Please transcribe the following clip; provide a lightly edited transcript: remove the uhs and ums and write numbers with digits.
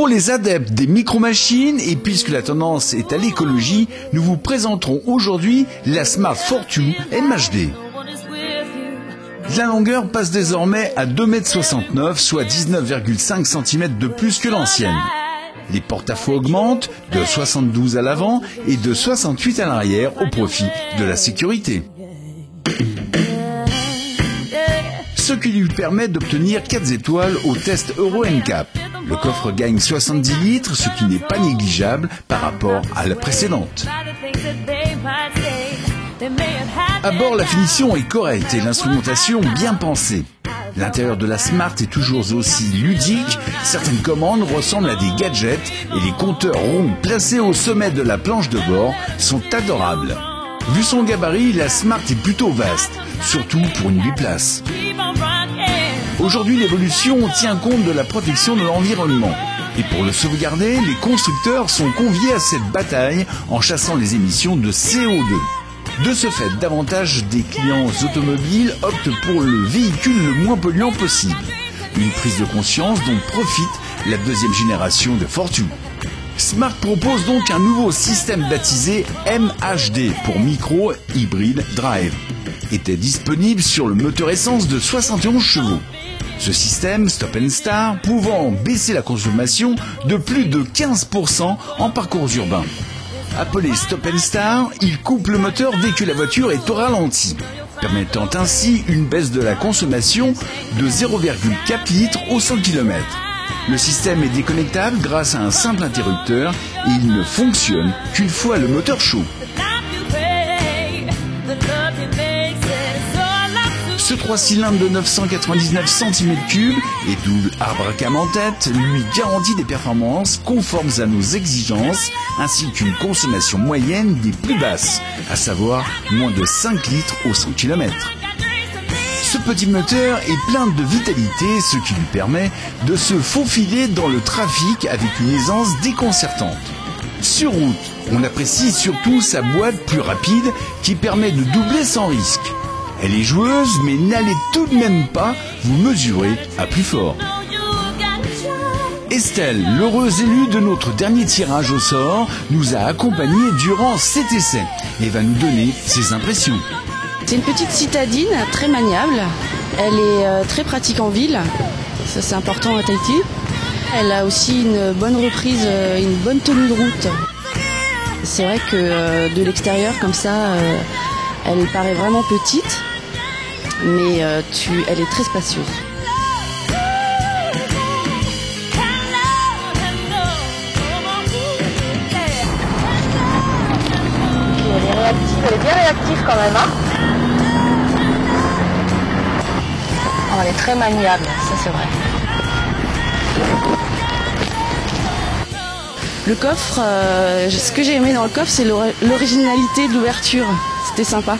Pour les adeptes des micro-machines, et puisque la tendance est à l'écologie, nous vous présenterons aujourd'hui la Smart Fortwo MHD. La longueur passe désormais à 2,69 m, soit 19,5 cm de plus que l'ancienne. Les porte-à-faux augmentent de 72 à l'avant et de 68 à l'arrière au profit de la sécurité. Ce qui lui permet d'obtenir 4 étoiles au test Euro NCAP. Le coffre gagne 70 litres, ce qui n'est pas négligeable par rapport à la précédente. À bord, la finition est correcte et l'instrumentation bien pensée. L'intérieur de la Smart est toujours aussi ludique, certaines commandes ressemblent à des gadgets et les compteurs ronds placés au sommet de la planche de bord sont adorables. Vu son gabarit, la Smart est plutôt vaste, surtout pour une biplace. Aujourd'hui, l'évolution tient compte de la protection de l'environnement. Et pour le sauvegarder, les constructeurs sont conviés à cette bataille en chassant les émissions de CO2. De ce fait, davantage des clients automobiles optent pour le véhicule le moins polluant possible. Une prise de conscience dont profite la deuxième génération de Fortwo. Smart propose donc un nouveau système baptisé MHD pour Micro Hybrid Drive. Était disponible sur le moteur essence de 71 chevaux. Ce système Stop & Start pouvant baisser la consommation de plus de 15% en parcours urbain. Appelé Stop & Start, il coupe le moteur dès que la voiture est au ralenti, permettant ainsi une baisse de la consommation de 0,4 litres au 100 km. Le système est déconnectable grâce à un simple interrupteur et il ne fonctionne qu'une fois le moteur chaud. Ce 3 cylindres de 999 cm3 et double arbre-à-cam en tête lui garantit des performances conformes à nos exigences ainsi qu'une consommation moyenne des plus basses, à savoir moins de 5 litres au 100 km. Ce petit moteur est plein de vitalité, ce qui lui permet de se faufiler dans le trafic avec une aisance déconcertante. Sur route, on apprécie surtout sa boîte plus rapide qui permet de doubler sans risque. Elle est joueuse, mais n'allez tout de même pas vous mesurer à plus fort. Estelle, l'heureuse élue de notre dernier tirage au sort, nous a accompagnés durant cet essai et va nous donner ses impressions. C'est une petite citadine très maniable. Elle est très pratique en ville. Ça, c'est important à Tahiti. Elle a aussi une bonne reprise, une bonne tenue de route. C'est vrai que de l'extérieur, comme ça, elle paraît vraiment petite. Mais elle est très spacieuse. Elle est bien réactive quand même. Hein, elle est très maniable, ça c'est vrai. Le coffre, ce que j'ai aimé dans le coffre, c'est l'originalité de l'ouverture. C'était sympa.